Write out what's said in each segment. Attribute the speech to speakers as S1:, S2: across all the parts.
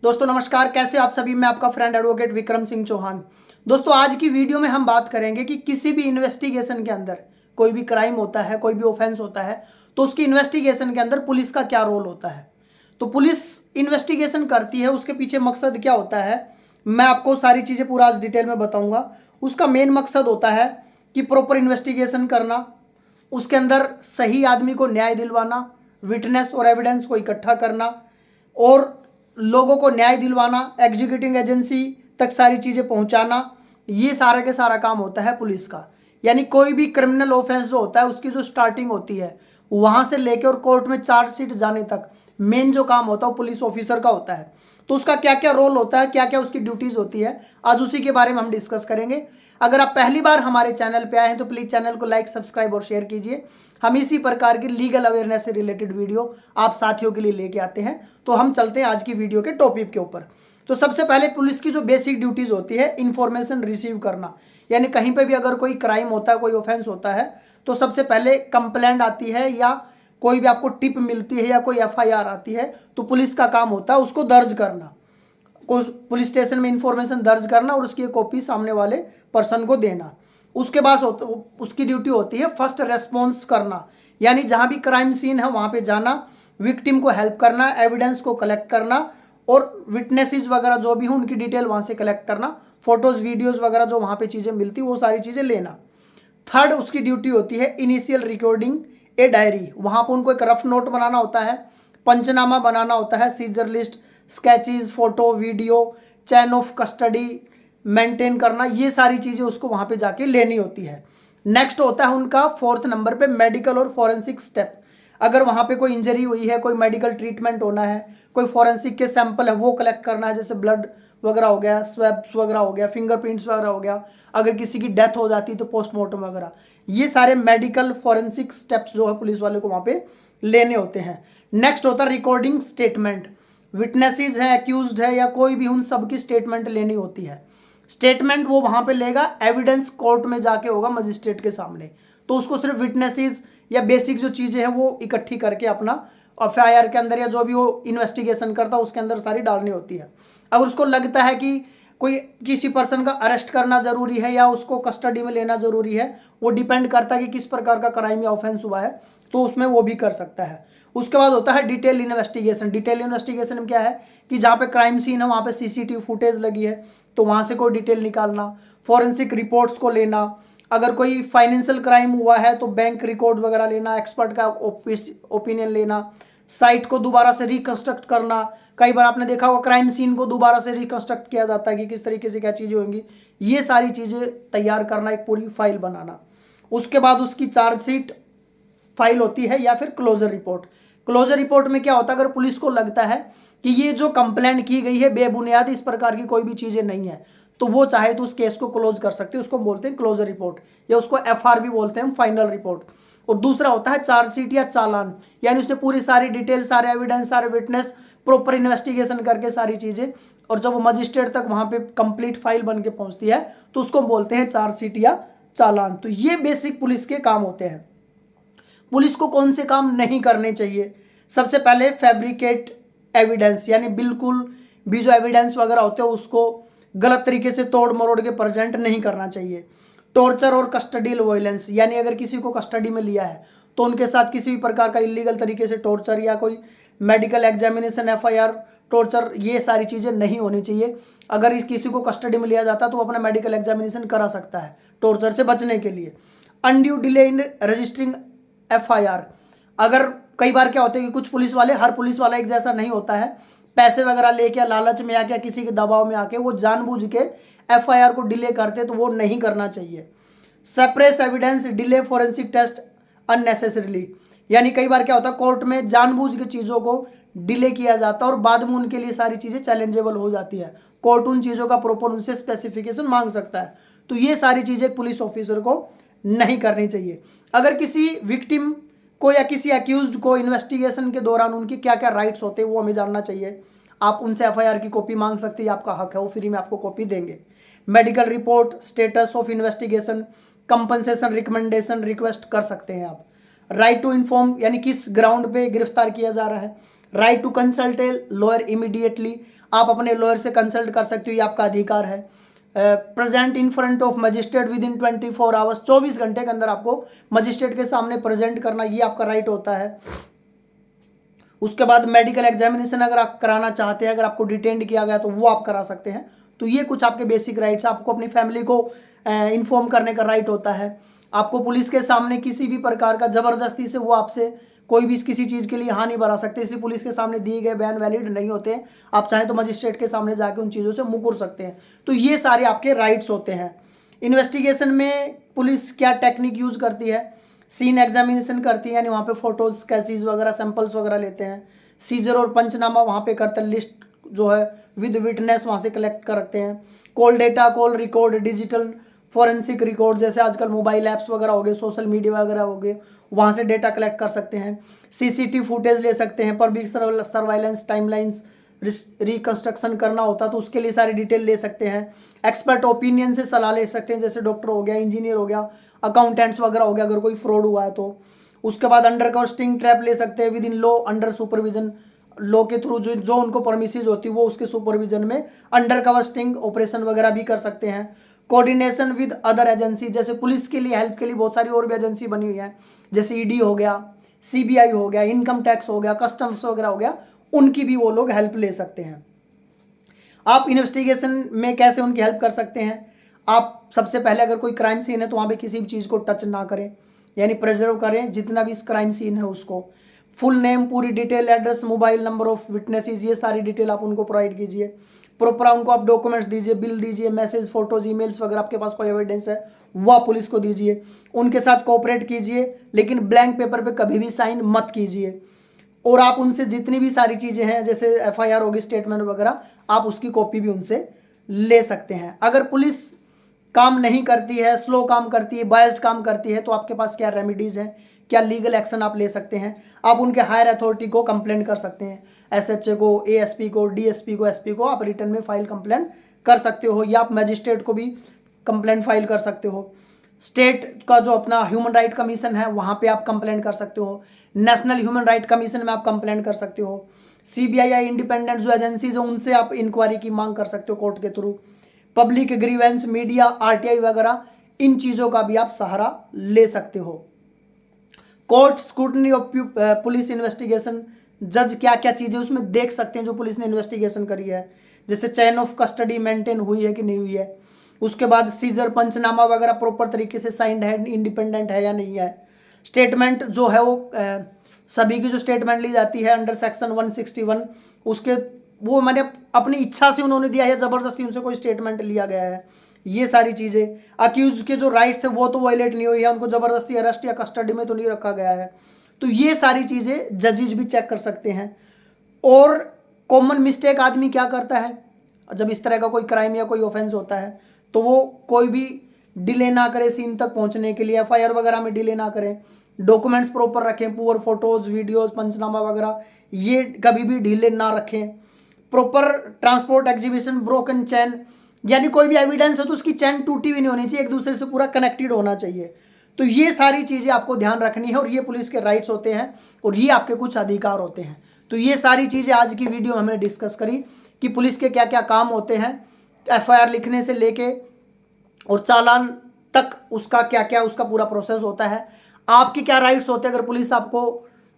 S1: दोस्तों नमस्कार, कैसे आप सभी। मैं आपका फ्रेंड एडवोकेट विक्रम सिंह चौहान। दोस्तों आज की वीडियो में हम बात करेंगे कि किसी भी इन्वेस्टिगेशन के अंदर कोई भी क्राइम होता है, कोई भी ऑफेंस होता है, तो उसकी इन्वेस्टिगेशन के अंदर पुलिस का क्या रोल होता है। तो पुलिस इन्वेस्टिगेशन करती है, उसके पीछे मकसद क्या होता है, मैं आपको सारी चीज़ें पूरा आज डिटेल में बताऊंगा। उसका मेन मकसद होता है कि प्रॉपर इन्वेस्टिगेशन करना, उसके अंदर सही आदमी को न्याय दिलवाना, विटनेस और एविडेंस को इकट्ठा करना और लोगों को न्याय दिलवाना, एग्जीक्यूटिंग एजेंसी तक सारी चीज़ें पहुंचाना। ये सारा के सारा काम होता है पुलिस का। यानी कोई भी क्रिमिनल ऑफेंस जो होता है उसकी जो स्टार्टिंग होती है वहां से लेकर और कोर्ट में चार्जशीट जाने तक मेन जो काम होता है वो पुलिस ऑफिसर का होता है। तो उसका क्या क्या रोल होता है, क्या क्या उसकी ड्यूटीज़ होती है, आज उसी के बारे में हम डिस्कस करेंगे। अगर आप पहली बार हमारे चैनल पे आए हैं तो प्लीज़ चैनल को लाइक, सब्सक्राइब और शेयर कीजिए। हम इसी प्रकार की लीगल अवेयरनेस से रिलेटेड वीडियो आप साथियों के लिए लेके आते हैं। तो हम चलते हैं आज की वीडियो के टॉपिक के ऊपर। तो सबसे पहले पुलिस की जो बेसिक ड्यूटीज़ होती है, इंफॉर्मेशन रिसीव करना। यानी कहीं पे भी अगर कोई क्राइम होता है, कोई ऑफेंस होता है, तो सबसे पहले कंप्लेंट आती है या कोई भी आपको टिप मिलती है या कोई एफआईआर आती है, तो पुलिस का काम होता है उसको दर्ज करना, को पुलिस स्टेशन में इंफॉर्मेशन दर्ज करना और उसकी कॉपी सामने वाले पर्सन को देना। उसके बाद उसकी ड्यूटी होती है फर्स्ट रेस्पॉन्स करना। यानी जहाँ भी क्राइम सीन है वहाँ पे जाना, विक्टिम को हेल्प करना, एविडेंस को कलेक्ट करना और विटनेसेस वगैरह जो भी हो उनकी डिटेल वहाँ से कलेक्ट करना, फोटोज़ वीडियोज़ वगैरह जो वहाँ पे चीज़ें मिलती वो सारी चीज़ें लेना। थर्ड उसकी ड्यूटी होती है इनिशियल रिकॉर्डिंग ए डायरी। वहाँ पर उनको एक रफ नोट बनाना होता है, पंचनामा बनाना होता है, seizure list, sketches, photo, video, chain of custody maintain करना, ये सारी चीज़ें उसको वहाँ पे जाके लेनी होती है। नेक्स्ट होता है उनका फोर्थ नंबर पे मेडिकल और फॉरेंसिक स्टेप। अगर वहाँ पे कोई इंजरी हुई है, कोई मेडिकल ट्रीटमेंट होना है, कोई फॉरेंसिक के सैंपल है वो कलेक्ट करना है, जैसे ब्लड वगैरह हो गया, स्वैब्स वगैरह हो गया, फिंगरप्रिंट्स वगैरह हो गया, अगर किसी की डेथ हो जाती तो पोस्टमार्टम वगैरह, ये सारे मेडिकल फॉरेंसिक स्टेप्स जो है पुलिस वाले को वहाँ पे लेने होते हैं। नेक्स्ट होता है रिकॉर्डिंग स्टेटमेंट। विटनेसेस हैं, एक्यूज्ड है या कोई भी, उन सब की स्टेटमेंट लेनी होती है। स्टेटमेंट वो वहाँ पे लेगा, एविडेंस कोर्ट में जाके होगा मजिस्ट्रेट के सामने। तो उसको सिर्फ विटनेसेस या बेसिक जो चीज़ें हैं वो इकट्ठी करके अपना एफआईआर के अंदर या जो भी वो इन्वेस्टिगेशन करता है उसके अंदर सारी डालनी होती है। अगर उसको लगता है कि कोई किसी पर्सन का अरेस्ट करना ज़रूरी है या उसको कस्टडी में लेना ज़रूरी है, वो डिपेंड करता है कि किस प्रकार का क्राइम या ऑफेंस हुआ है, तो उसमें वो भी कर सकता है। उसके बाद होता है डिटेल इन्वेस्टिगेशन। डिटेल इन्वेस्टिगेशन में क्या है कि जहाँ पे क्राइम सीन है वहाँ पे सीसीटीवी फुटेज लगी है तो वहाँ से कोई डिटेल निकालना, फॉरेंसिक रिपोर्ट्स को लेना, अगर कोई फाइनेंशियल क्राइम हुआ है तो बैंक रिकॉर्ड वगैरह लेना, एक्सपर्ट का ओपिनियन लेना, साइट को दोबारा से रिकंस्ट्रक्ट करना। कई बार आपने देखा होगा क्राइम सीन को दोबारा से रिकंस्ट्रक्ट किया जाता है कि किस तरीके से क्या चीज़ें होंगी, ये सारी चीज़ें तैयार करना, एक पूरी फाइल बनाना। उसके बाद उसकी चार्जशीट फाइल होती है या फिर क्लोजर रिपोर्ट। क्लोजर रिपोर्ट में क्या होता है, अगर पुलिस को लगता है कि ये जो कंप्लेंट की गई है बेबुनियाद, इस प्रकार की कोई भी चीज़ें नहीं है, तो वो चाहे तो उस केस को क्लोज कर सकते हैं, उसको बोलते हैं क्लोजर रिपोर्ट या उसको एफआर भी बोलते हैं, फाइनल रिपोर्ट। और दूसरा होता है चार्जशीट या चालान। यानी उसने पूरी सारी डिटेल, सारे एविडेंस, सारे विटनेस, प्रॉपर इन्वेस्टिगेशन करके सारी चीज़ें, और जब वो मजिस्ट्रेट तक वहाँ पे कंप्लीट फाइल बन के पहुँचती है तो उसको बोलते हैं चार्जशीट या चालान। तो ये बेसिक पुलिस के काम होते हैं। पुलिस को कौन से काम नहीं करने चाहिए, सबसे पहले फैब्रिकेट एविडेंस। यानी बिल्कुल भी जो एविडेंस वगैरह होते हैं उसको गलत तरीके से तोड़ मरोड़ के प्रेजेंट नहीं करना चाहिए। टॉर्चर और कस्टडियल वायलेंस, यानी अगर किसी को कस्टडी में लिया है तो उनके साथ किसी भी प्रकार का इलीगल तरीके से टॉर्चर या कोई मेडिकल एग्जामिनेशन, एफआईआर, टॉर्चर, ये सारी चीज़ें नहीं होनी चाहिए। अगर किसी को कस्टडी में लिया जाता है तो वो अपना मेडिकल एग्जामिनेशन करा सकता है टॉर्चर से बचने के लिए। Undue delay in registering FIR. अगर कई बार क्या होता है कि कुछ पुलिस वाले, हर पुलिस वाला एक जैसा नहीं होता है, पैसे वगैरह लेके, लालच में आके, किसी के दबाव में आके वो जानबूझ के एफआईआर को डिले करते, तो वो नहीं करना चाहिए। Suppress evidence, delay forensic test unnecessarily. यानी कई बार क्या होता है कोर्ट में जानबूझ के चीज़ों को डिले किया जाता है और बाद में उनके लिए सारी चीज़ें चैलेंजेबल हो जाती है, कोर्ट उन चीज़ों का प्रॉपर उनसे स्पेसिफिकेशन मांग सकता है। तो ये सारी चीज़ें पुलिस ऑफिसर को नहीं करनी चाहिए। अगर किसी विक्टिम को या किसी अक्यूज्ड को इन्वेस्टिगेशन के दौरान उनके क्या क्या राइट्स होते हैं वो हमें जानना चाहिए। आप उनसे एफआईआर की कॉपी मांग सकते हैं, आपका हक है, वो फ्री में आपको कॉपी देंगे। Medical report, status of investigation, compensation recommendation request कर सकते हैं आप। राइट टू इन्फॉर्म, यानी किस ग्राउंड पे गिरफ्तार किया जा रहा है। Right to consult a lawyer immediately. आप अपने लॉयर से कंसल्ट कर सकते हो, ये आपका अधिकार है। Present in front of magistrate with in 24 hours, 24 घंटे के अंदर आपको मजिस्ट्रेट के सामने प्रेजेंट करना, ये आपका राइट होता है। उसके बाद मेडिकल एग्जामिनेशन अगर आप कराना चाहते हैं, अगर आपको डिटेंड किया गया तो वो आप करा सकते हैं। तो ये कुछ आपके बेसिक राइट्स। आपको अपनी फैमिली को इन्फॉर्म करने का राइट होता है। आपको पुलिस के सामने किसी भी प्रकार का जबरदस्ती से वो आपसे कोई भी किसी चीज़ के लिए हाँ नहीं भरा सकते, इसलिए पुलिस के सामने दिए गए बयान वैलिड नहीं होते हैं। आप चाहें तो मजिस्ट्रेट के सामने जाके उन चीज़ों से मुकर सकते हैं। तो ये सारे आपके राइट्स होते हैं। इन्वेस्टिगेशन में पुलिस क्या टेक्निक यूज करती है, सीन एग्जामिनेशन करती है, यानी वहाँ पे फोटोज, स्केचेस वगैरह, सैंपल्स वगैरह लेते हैं। सीजर और पंचनामा वहाँ पे करते हैं, लिस्ट जो है विद विटनेस वहाँ से कलेक्ट करते हैं। Call data, call record, digital forensic record, जैसे आजकल मोबाइल ऐप्स वगैरह हो गए, सोशल मीडिया वगैरह हो गए, वहाँ से डेटा कलेक्ट कर सकते हैं। सीसीटीवी फुटेज ले सकते हैं, पब्लिक सर्वाइलेंस टाइमलाइंस रिकंस्ट्रक्शन करना होता तो उसके लिए सारी डिटेल ले सकते हैं। एक्सपर्ट ओपिनियन से सलाह ले सकते हैं, जैसे डॉक्टर हो गया, इंजीनियर हो गया, अकाउंटेंट्स वगैरह हो गया, अगर कोई फ्रॉड हुआ है तो। उसके बाद अंडर कवर स्टिंग ट्रैप ले सकते हैं with in law under supervision, law के थ्रू जो उनको परमिशन होती है वो उसके सुपरविजन में अंडर कवर स्टिंग ऑपरेशन वगैरह भी कर सकते हैं। कोऑर्डिनेशन विद अदर एजेंसी, जैसे पुलिस के लिए हेल्प के लिए बहुत सारी और भी एजेंसी बनी हुई है, जैसे ईडी हो गया, सीबीआई हो गया, इनकम टैक्स हो गया, कस्टम्स वगैरह हो गया, उनकी भी वो लोग हेल्प ले सकते हैं। आप इन्वेस्टिगेशन में कैसे उनकी हेल्प कर सकते हैं? आप सबसे पहले अगर कोई क्राइम सीन है तो वहाँ पे किसी भी चीज़ को टच ना करें, यानी प्रिजर्व करें जितना भी इस क्राइम सीन है उसको। फुल नेम, पूरी detail, address, mobile number of witnesses, ये सारी डिटेल आप उनको प्रोवाइड कीजिए। प्रॉपर उनको आप डॉक्यूमेंट्स दीजिए, बिल दीजिए, मैसेज, फोटोज, ईमेल्स वगैरह आपके पास कोई एविडेंस है वो आप पुलिस को दीजिए। उनके साथ कोऑपरेट कीजिए, लेकिन ब्लैंक पेपर पे कभी भी साइन मत कीजिए। और आप उनसे जितनी भी सारी चीज़ें हैं, जैसे एफआईआर होगी, स्टेटमेंट वगैरह, आप उसकी कॉपी भी उनसे ले सकते हैं। अगर पुलिस काम नहीं करती है, स्लो काम करती है, बायस्ड काम करती है, तो आपके पास क्या रेमेडीज़ हैं, क्या लीगल एक्शन आप ले सकते हैं? आप उनके हायर अथॉरिटी को कंप्लेंट कर सकते हैं, एसएचओ को, एएसपी को, डीएसपी को, एसपी को आप रिटर्न में फाइल कंप्लेंट कर सकते हो, या आप मजिस्ट्रेट को भी कंप्लेंट फाइल कर सकते हो। स्टेट का जो अपना ह्यूमन राइट कमीशन है वहाँ पे आप कंप्लेंट कर सकते हो। नेशनल ह्यूमन राइट कमीशन में आप कंप्लेंट कर सकते हो। सीबीआई या इंडिपेंडेंट जो एजेंसीज है उनसे आप इंक्वायरी की मांग कर सकते हो कोर्ट के through. Public grievance, media, RTI वगैरह, इन चीज़ों का भी आप सहारा ले सकते हो। Court scrutiny of police investigation, जज क्या क्या चीज़ें उसमें देख सकते हैं जो पुलिस ने इन्वेस्टिगेशन करी है, जैसे चेन ऑफ कस्टडी मेंटेन हुई है कि नहीं हुई है। उसके बाद सीजर, पंचनामा वगैरह प्रॉपर तरीके से साइंड है, इंडिपेंडेंट है या नहीं है। स्टेटमेंट जो है वो सभी की जो स्टेटमेंट ली जाती है अंडर सेक्शन 161, उसके वो मैंने अपनी इच्छा से उन्होंने दिया है, ज़बरदस्ती उनसे कोई स्टेटमेंट लिया गया है, ये सारी चीज़ें। अक्यूज के जो राइट्स थे वो तो वायलेट नहीं हुई है, उनको ज़बरदस्ती अरेस्ट या कस्टडी में तो नहीं रखा गया है। तो ये सारी चीज़ें जजेज भी चेक कर सकते हैं। और कॉमन मिस्टेक आदमी क्या करता है, जब इस तरह का कोई क्राइम या कोई ऑफेंस होता है तो वो कोई भी डिले ना करे सीन तक पहुंचने के लिए, एफआईआर वगैरह में डिले ना करें, डॉक्यूमेंट्स प्रॉपर रखें, पुअर फोटोज, वीडियोज, पंचनामा वगैरह ये कभी भी ढीले ना रखें। प्रॉपर ट्रांसपोर्ट एग्जीबिशन, ब्रोकन चैन, यानी कोई भी एविडेंस है तो उसकी चैन टूटी भी नहीं होनी चाहिए, एक दूसरे से पूरा कनेक्टेड होना चाहिए। तो ये सारी चीज़ें आपको ध्यान रखनी है, और ये पुलिस के राइट्स होते हैं और ये आपके कुछ अधिकार होते हैं। तो ये सारी चीज़ें आज की वीडियो में हमने डिस्कस करी कि पुलिस के क्या क्या काम होते हैं, एफआईआर लिखने से लेके और चालान तक उसका क्या क्या उसका पूरा प्रोसेस होता है, आपकी क्या राइट्स होते हैं, अगर पुलिस आपको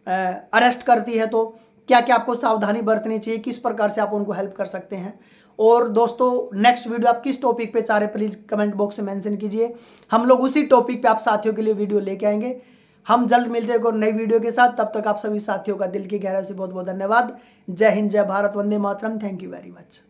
S1: अरेस्ट करती है तो क्या क्या आपको सावधानी बरतनी चाहिए, किस प्रकार से आप उनको हेल्प कर सकते हैं। और दोस्तों नेक्स्ट वीडियो आप किस टॉपिक पे चाह रहे प्लीज़ कमेंट बॉक्स में मेंशन कीजिए, हम लोग उसी टॉपिक पे आप साथियों के लिए वीडियो लेके आएंगे। हम जल्द मिलते हैं एक और नई वीडियो के साथ, तब तक आप सभी साथियों का दिल की गहराई से बहुत बहुत धन्यवाद। जय हिंद, जय Bharat, Vande Mataram, thank you very much.